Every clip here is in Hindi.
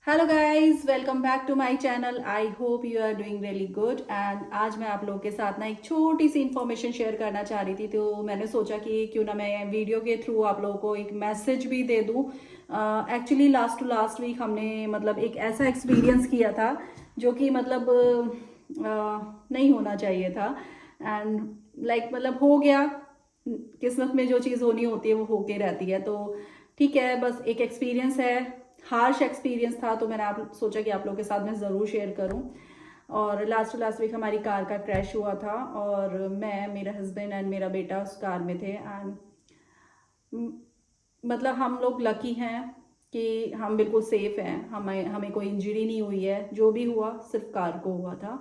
Hello guys, welcome back to my channel. I hope you are doing really good. And आज मैं आप लोगों के साथ ना एक छोटी सी इन्फॉर्मेशन शेयर करना चाह रही थी, तो मैंने सोचा कि क्यों ना मैं वीडियो के थ्रू आप लोगों को एक मैसेज भी दे दूं। Actually last to last week हमने मतलब एक ऐसा एक्सपीरियंस किया था जो कि मतलब नहीं होना चाहिए था। एंड मतलब हो गया। किस्मत में जो चीज़ होनी होती है वो होके रहती है। तो ठीक है, बस एक एक्सपीरियंस है, हार्श एक्सपीरियंस था, तो मैंने आप सोचा कि आप लोगों के साथ मैं ज़रूर शेयर करूं। और लास्ट वीक हमारी कार का क्रैश हुआ था और मैं, मेरा हस्बैंड एंड मेरा बेटा उस कार में थे। एंड मतलब हम लोग लकी हैं कि हम बिल्कुल सेफ हैं, हमें हमें कोई इंजरी नहीं हुई है। जो भी हुआ सिर्फ कार को हुआ था।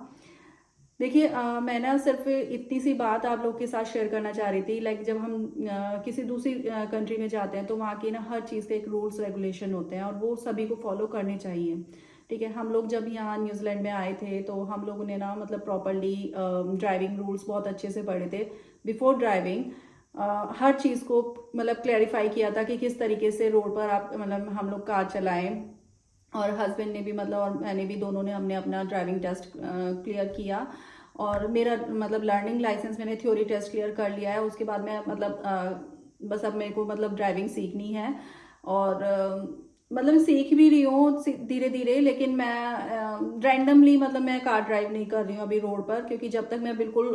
देखिए, मैं ना सिर्फ इतनी सी बात आप लोग के साथ शेयर करना चाह रही थी। जब हम किसी दूसरी कंट्री में जाते हैं तो वहाँ की ना हर चीज़ के एक रूल्स रेगुलेशन होते हैं और वो सभी को फॉलो करने चाहिए। ठीक है, हम लोग जब यहाँ न्यूजीलैंड में आए थे तो हम लोगों ने ना मतलब प्रॉपरली ड्राइविंग रूल्स बहुत अच्छे से पढ़े थे। बिफोर ड्राइविंग हर चीज़ को मतलब क्लैरिफाई किया था कि किस तरीके से रोड पर आप मतलब हम लोग कार चलाएं। और हस्बैंड ने भी मतलब और मैंने भी, दोनों ने हमने अपना ड्राइविंग टेस्ट क्लियर किया। और मेरा मतलब लर्निंग लाइसेंस मैंने थ्योरी टेस्ट क्लियर कर लिया है। उसके बाद मैं मतलब बस अब मेरे को मतलब ड्राइविंग सीखनी है। और मतलब सीख भी रही हूँ धीरे धीरे, लेकिन मैं रैंडमली मतलब मैं कार ड्राइव नहीं कर रही हूँ अभी रोड पर, क्योंकि जब तक मैं बिल्कुल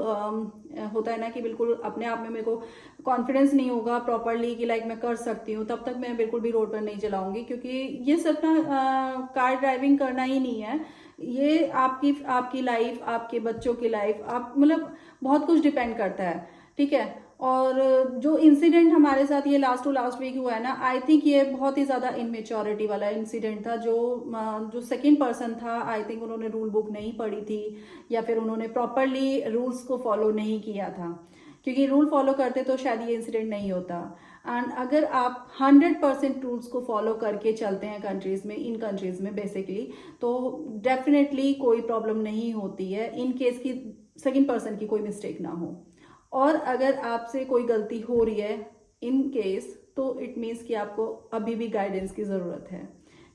होता है ना कि बिल्कुल अपने आप में मेरे को कॉन्फिडेंस नहीं होगा प्रॉपरली कि मैं कर सकती हूँ, तब तक मैं बिल्कुल भी रोड पर नहीं चलाऊंगी। क्योंकि ये सिर्फ ना कार ड्राइविंग करना ही नहीं है, ये आपकी आपकी लाइफ, आपके बच्चों की लाइफ, आप मतलब बहुत कुछ डिपेंड करता है। ठीक है। और जो इंसिडेंट हमारे साथ ये लास्ट टू लास्ट वीक हुआ है ना, आई थिंक ये बहुत ही ज़्यादा इनमेच्योरिटी वाला इंसिडेंट था। जो सेकंड पर्सन था, आई थिंक उन्होंने रूल बुक नहीं पढ़ी थी या फिर उन्होंने प्रॉपरली रूल्स को फॉलो नहीं किया था। क्योंकि रूल फॉलो करते तो शायद ये इंसिडेंट नहीं होता। एंड अगर आप 100% रूल्स को फॉलो करके चलते हैं कंट्रीज में, इन कंट्रीज में बेसिकली, तो डेफिनेटली कोई प्रॉब्लम नहीं होती है इन केस की सेकंड पर्सन की कोई मिस्टेक ना हो। और अगर आपसे कोई गलती हो रही है इन केस, तो इट मीन्स कि आपको अभी भी गाइडेंस की ज़रूरत है।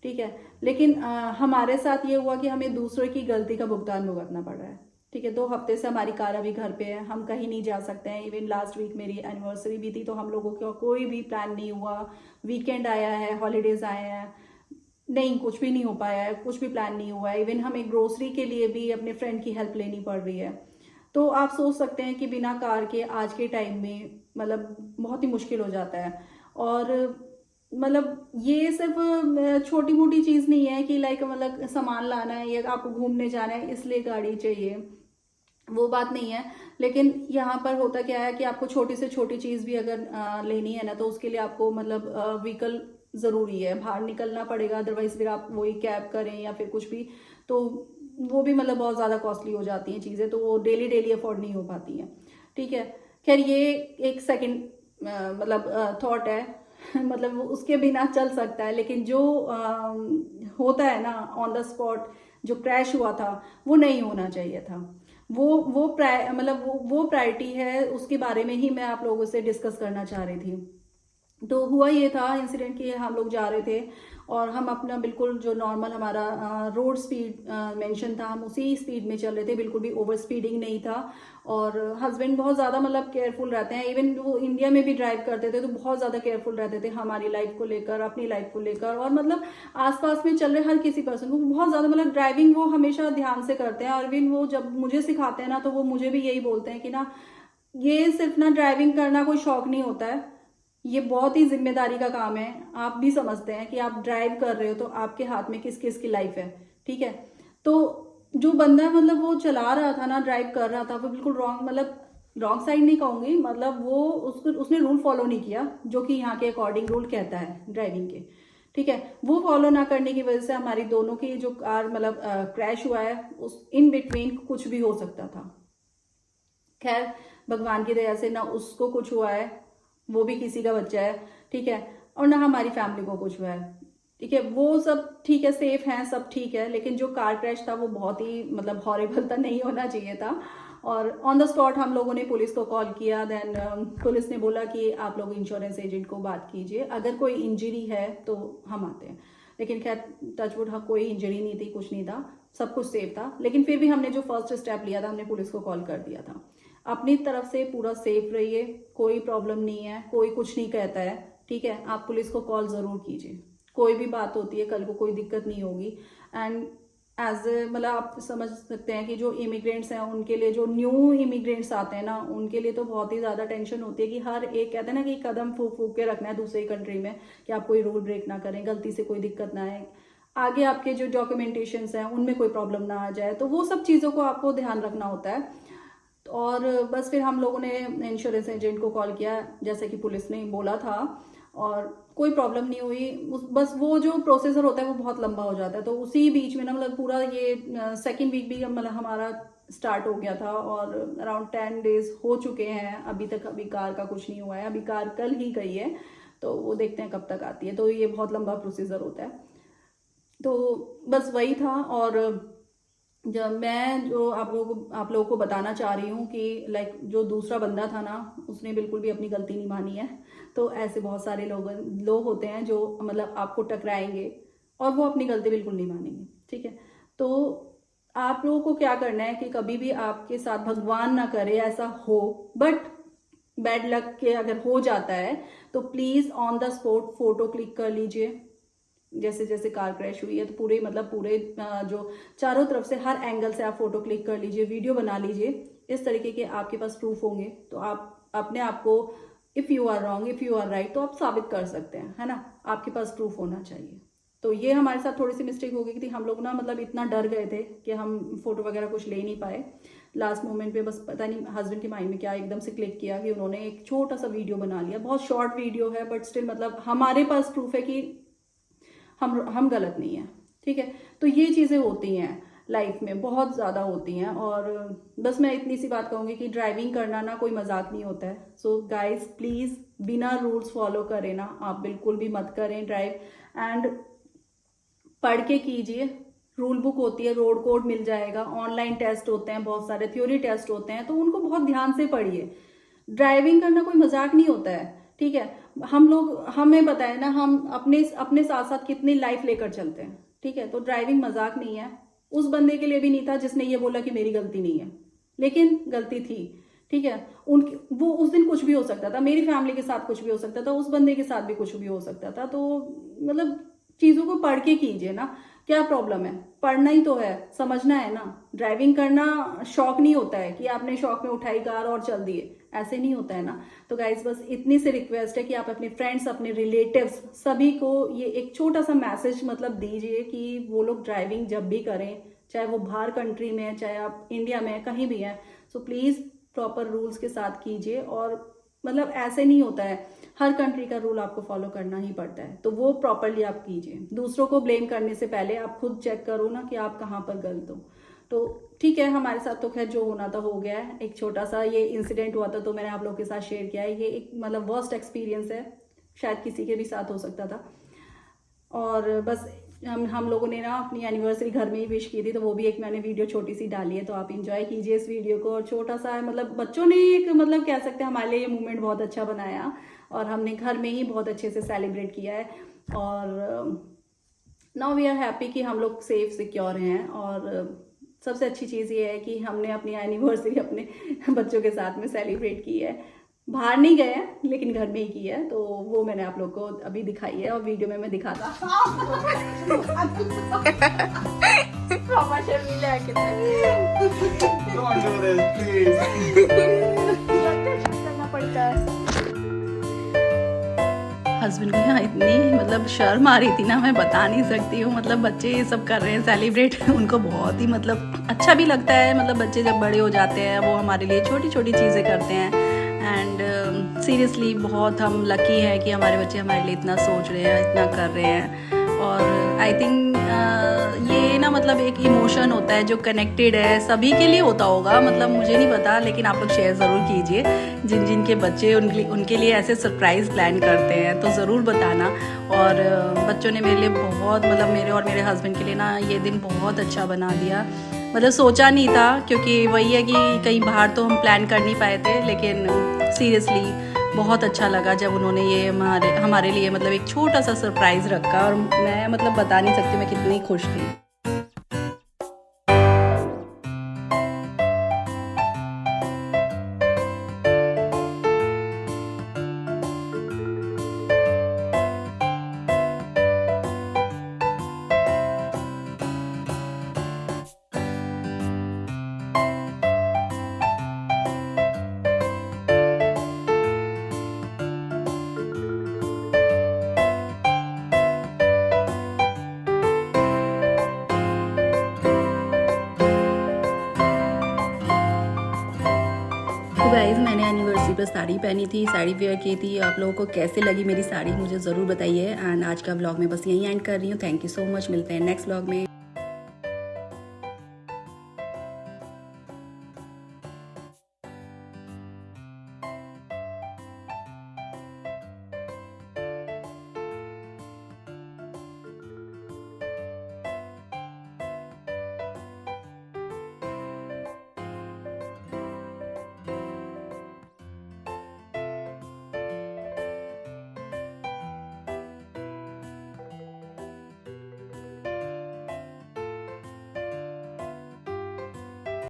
ठीक है। लेकिन हमारे साथ ये हुआ कि हमें दूसरों की गलती का भुगतान भुगतना पड़ रहा है। ठीक है, 2 हफ्ते से हमारी कार अभी घर पे है, हम कहीं नहीं जा सकते हैं। इवन लास्ट वीक मेरी एनिवर्सरी भी थी, तो हम लोगों का कोई भी प्लान नहीं हुआ। वीकेंड आया है, हॉलीडेज आए हैं, नहीं कुछ भी नहीं हो पाया है, कुछ भी प्लान नहीं हुआ है। इवन हमें ग्रोसरी के लिए भी अपने फ्रेंड की हेल्प लेनी पड़ रही है। तो आप सोच सकते हैं कि बिना कार के आज के टाइम में मतलब बहुत ही मुश्किल हो जाता है। और मतलब ये सिर्फ छोटी मोटी चीज़ नहीं है कि मतलब सामान लाना है या आपको घूमने जाना है इसलिए गाड़ी चाहिए, वो बात नहीं है। लेकिन यहाँ पर होता क्या है कि आपको छोटी से छोटी चीज़ भी अगर लेनी है ना, तो उसके लिए आपको मतलब व्हीकल ज़रूरी है, बाहर निकलना पड़ेगा। अदरवाइज फिर आप वही कैब करें या फिर कुछ भी, तो वो भी मतलब बहुत ज़्यादा कॉस्टली हो जाती हैं चीज़ें, तो वो डेली डेली अफोर्ड नहीं हो पाती हैं। ठीक है। खैर, ये एक सेकंड मतलब थॉट है मतलब वो उसके बिना चल सकता है, लेकिन जो होता है ना ऑन द स्पॉट, जो क्रैश हुआ था वो नहीं होना चाहिए था। मतलब वो प्रायोरिटी है, उसके बारे में ही मैं आप लोगों से डिस्कस करना चाह रही थी। तो हुआ ये था इंसिडेंट कि हम लोग जा रहे थे और हम अपना बिल्कुल जो नॉर्मल हमारा रोड स्पीड मेंशन था, हम उसी स्पीड में चल रहे थे, बिल्कुल भी ओवर स्पीडिंग नहीं था। और हस्बैंड बहुत ज़्यादा मतलब केयरफुल रहते हैं। इवन वो इंडिया में भी ड्राइव करते थे तो बहुत ज़्यादा केयरफुल रहते थे हमारी लाइफ को लेकर, अपनी लाइफ को लेकर। और मतलब आसपास में चल रहे हर किसी पर्सन को बहुत ज़्यादा मतलब ड्राइविंग वो हमेशा ध्यान से करते हैं। और इवन वो जब मुझे सिखाते हैं ना, तो वो मुझे भी यही बोलते हैं कि ना, ये सिर्फ ना ड्राइविंग करना कोई शौक नहीं होता है, ये बहुत ही जिम्मेदारी का काम है। आप भी समझते हैं कि आप ड्राइव कर रहे हो तो आपके हाथ में किस किस की लाइफ है। ठीक है। तो जो बंदा मतलब वो चला रहा था ना, ड्राइव कर रहा था, वो बिल्कुल रॉन्ग, मतलब रॉन्ग साइड नहीं कहूंगी, मतलब वो उसने रूल फॉलो नहीं किया जो कि यहाँ के अकॉर्डिंग रूल कहता है ड्राइविंग के। ठीक है। वो फॉलो ना करने की वजह से हमारी दोनों की जो कार मतलब क्रैश हुआ है, उस इन बिटवीन कुछ भी हो सकता था। खैर, भगवान की दया से ना उसको कुछ हुआ है, वो भी किसी का बच्चा है। ठीक है। और ना हमारी फैमिली को कुछ हुआ है। ठीक है, वो सब ठीक है, सेफ हैं, सब ठीक है। लेकिन जो कार क्रैश था वो बहुत ही मतलब हॉरिबल था, नहीं होना चाहिए था। और ऑन द स्पॉट हम लोगों ने पुलिस को कॉल किया। देन पुलिस ने बोला कि आप लोग इंश्योरेंस एजेंट को बात कीजिए, अगर कोई इंजरी है तो हम आते हैं। लेकिन खैर टचवुड हाँ कोई इंजरी नहीं थी, कुछ नहीं था, सब कुछ सेफ था। लेकिन फिर भी हमने जो फर्स्ट स्टेप लिया था, हमने पुलिस को कॉल कर दिया था। अपनी तरफ से पूरा सेफ रहिए, कोई प्रॉब्लम नहीं है, कोई कुछ नहीं कहता है, ठीक है। आप पुलिस को कॉल ज़रूर कीजिए, कोई भी बात होती है कल को कोई दिक्कत नहीं होगी। एंड एज मतलब आप समझ सकते हैं कि जो इमिग्रेंट्स हैं उनके लिए, जो न्यू इमिग्रेंट्स आते हैं ना, उनके लिए तो बहुत ही ज़्यादा टेंशन होती है कि हर एक कहते हैं ना कि कदम फूक फूक के रखना है दूसरी कंट्री में, कि आप कोई रूल ब्रेक ना करें, गलती से कोई दिक्कत ना आए, आगे आपके जो डॉक्यूमेंटेशंस हैं उनमें कोई प्रॉब्लम ना आ जाए, तो वो सब चीज़ों को आपको ध्यान रखना होता है। और बस फिर हम लोगों ने इंश्योरेंस एजेंट को कॉल किया जैसे कि पुलिस ने बोला था, और कोई प्रॉब्लम नहीं हुई। बस वो जो प्रोसेसर होता है वो बहुत लंबा हो जाता है, तो उसी बीच में ना मतलब पूरा ये सेकेंड वीक भी मतलब हमारा स्टार्ट हो गया था, और अराउंड 10 डेज हो चुके हैं अभी तक, अभी कार का कुछ नहीं हुआ है। अभी कार कल ही गई है, तो वो देखते हैं कब तक आती है। तो ये बहुत लंबा प्रोसीजर होता है, तो बस वही था। और जब मैं जो आप लोगों को बताना चाह रही हूँ कि लाइक जो दूसरा बंदा था ना, उसने बिल्कुल भी अपनी गलती नहीं मानी है। तो ऐसे बहुत सारे लोग होते हैं जो मतलब आपको टकराएंगे और वो अपनी गलती बिल्कुल नहीं मानेंगे, ठीक है। तो आप लोगों को क्या करना है कि कभी भी आपके साथ, भगवान ना करे ऐसा हो, बट बैड लक के अगर हो जाता है तो please on the spot photo click कर लीजिए। जैसे जैसे कार क्रैश हुई है तो पूरे मतलब पूरे जो चारों तरफ से हर एंगल से आप फोटो क्लिक कर लीजिए, वीडियो बना लीजिए। इस तरीके के आपके पास प्रूफ होंगे तो आप अपने आप को, if you are wrong if you are right, तो आप साबित कर सकते हैं, है ना। आपके पास प्रूफ होना चाहिए। तो ये हमारे साथ थोड़ी सी मिस्टेक हो गई थी। हम लोग ना मतलब इतना डर गए थे कि हम फोटो वगैरह कुछ ले नहीं पाए। लास्ट मोमेंट पे बस पता नहीं हस्बैंड के माइंड में क्या एकदम से क्लिक किया कि उन्होंने एक छोटा सा वीडियो बना लिया। बहुत शॉर्ट वीडियो है, बट स्टिल मतलब हमारे पास प्रूफ है कि हम गलत नहीं है, ठीक है। तो ये चीज़ें होती हैं लाइफ में, बहुत ज़्यादा होती हैं। और बस मैं इतनी सी बात कहूँगी कि ड्राइविंग करना ना कोई मजाक नहीं होता है। सो गाइस प्लीज़ बिना रूल्स फॉलो करे ना आप बिल्कुल भी मत करें ड्राइव। एंड पढ़ के कीजिए, रूल बुक होती है, रोड कोड मिल जाएगा, ऑनलाइन टेस्ट होते हैं, बहुत सारे थ्योरी टेस्ट होते हैं, तो उनको बहुत ध्यान से पढ़िए। ड्राइविंग करना कोई मजाक नहीं होता है, ठीक है। हम लोग, हमें पता है ना हम अपने अपने साथ साथ कितनी लाइफ लेकर चलते हैं, ठीक है। तो ड्राइविंग मजाक नहीं है। उस बंदे के लिए भी नहीं था जिसने ये बोला कि मेरी गलती नहीं है, लेकिन गलती थी, ठीक है। उनकी वो उस दिन कुछ भी हो सकता था, मेरी फैमिली के साथ कुछ भी हो सकता था, उस बंदे के साथ भी कुछ भी हो सकता था। तो मतलब चीज़ों को पढ़ के कीजिए ना, क्या प्रॉब्लम है, पढ़ना ही तो है, समझना है ना। ड्राइविंग करना शौक नहीं होता है कि आपने शौक में उठाई कार और चल दिए, ऐसे नहीं होता है ना। तो गाइज बस इतनी सी रिक्वेस्ट है कि आप अपने फ्रेंड्स, अपने रिलेटिव्स, सभी को ये एक छोटा सा मैसेज मतलब दीजिए कि वो लोग ड्राइविंग जब भी करें, चाहे वो बाहर कंट्री में है, चाहे आप इंडिया में है, कहीं भी है, सो प्लीज़ प्रॉपर रूल्स के साथ कीजिए। और मतलब ऐसे नहीं होता है, हर कंट्री का रूल आपको फॉलो करना ही पड़ता है, तो वो प्रॉपरली आप कीजिए। दूसरों को ब्लेम करने से पहले आप खुद चेक करो ना कि आप कहाँ पर गलत हो। तो ठीक है, हमारे साथ तो खैर जो होना था हो गया है। एक छोटा सा ये इंसिडेंट हुआ था तो मैंने आप लोगों के साथ शेयर किया है। ये एक मतलब वर्स्ट एक्सपीरियंस है, शायद किसी के भी साथ हो सकता था। और बस हम लोगों ने ना अपनी एनिवर्सरी घर में ही विश की थी, तो वो भी एक मैंने वीडियो छोटी सी डाली है, तो आप इंजॉय कीजिए इस वीडियो को। और छोटा सा मतलब बच्चों ने एक मतलब कह सकते हैं हमारे लिए ये मोमेंट बहुत अच्छा बनाया, और हमने घर में ही बहुत अच्छे से सेलिब्रेट किया है। और नाउ वी आर हैप्पी कि हम लोग सेफ सिक्योर हैं। और सबसे अच्छी चीज़ ये है कि हमने अपनी एनिवर्सरी अपने बच्चों के साथ में सेलिब्रेट की है। बाहर नहीं गए हैं लेकिन घर में ही की है, तो वो मैंने आप लोग को अभी दिखाई है और वीडियो में मैं दिखाता करना पड़ता है। हस्बैंड को यहाँ इतनी मतलब शर्म आ रही थी ना, मैं बता नहीं सकती हूँ। मतलब बच्चे ये सब कर रहे हैं सेलिब्रेट, उनको बहुत ही मतलब अच्छा भी लगता है। मतलब बच्चे जब बड़े हो जाते हैं वो हमारे लिए छोटी छोटी चीज़ें करते हैं। एंड सीरियसली बहुत हम लकी हैं कि हमारे बच्चे हमारे लिए इतना सोच रहे हैं, इतना कर रहे हैं। और आई थिंक ये ना मतलब एक इमोशन होता है जो कनेक्टेड है, सभी के लिए होता होगा, मतलब मुझे नहीं पता, लेकिन आप लोग शेयर ज़रूर कीजिए। जिन जिन के बच्चे उनके लिए ऐसे सरप्राइज़ प्लान करते हैं तो ज़रूर बताना। और बच्चों ने मेरे लिए बहुत मतलब मेरे और मेरे हस्बैंड के लिए ना ये दिन बहुत अच्छा बना दिया। मतलब सोचा नहीं था, क्योंकि वही है कि कहीं बाहर तो हम प्लान कर नहीं पाए थे, लेकिन सीरियसली बहुत अच्छा लगा जब उन्होंने ये हमारे लिए मतलब एक छोटा सा सरप्राइज़ रखा, और मैं मतलब बता नहीं सकती मैं कितनी खुश थी। तो गाइज़ मैंने एनिवर्सरी पर साड़ी पहनी थी, साड़ी वेयर की थी। आप लोगों को कैसे लगी मेरी साड़ी मुझे ज़रूर बताइए। एंड आज का व्लॉग मैं बस यहीं एंड कर रही हूँ। थैंक यू सो मच, मिलते हैं नेक्स्ट व्लॉग में।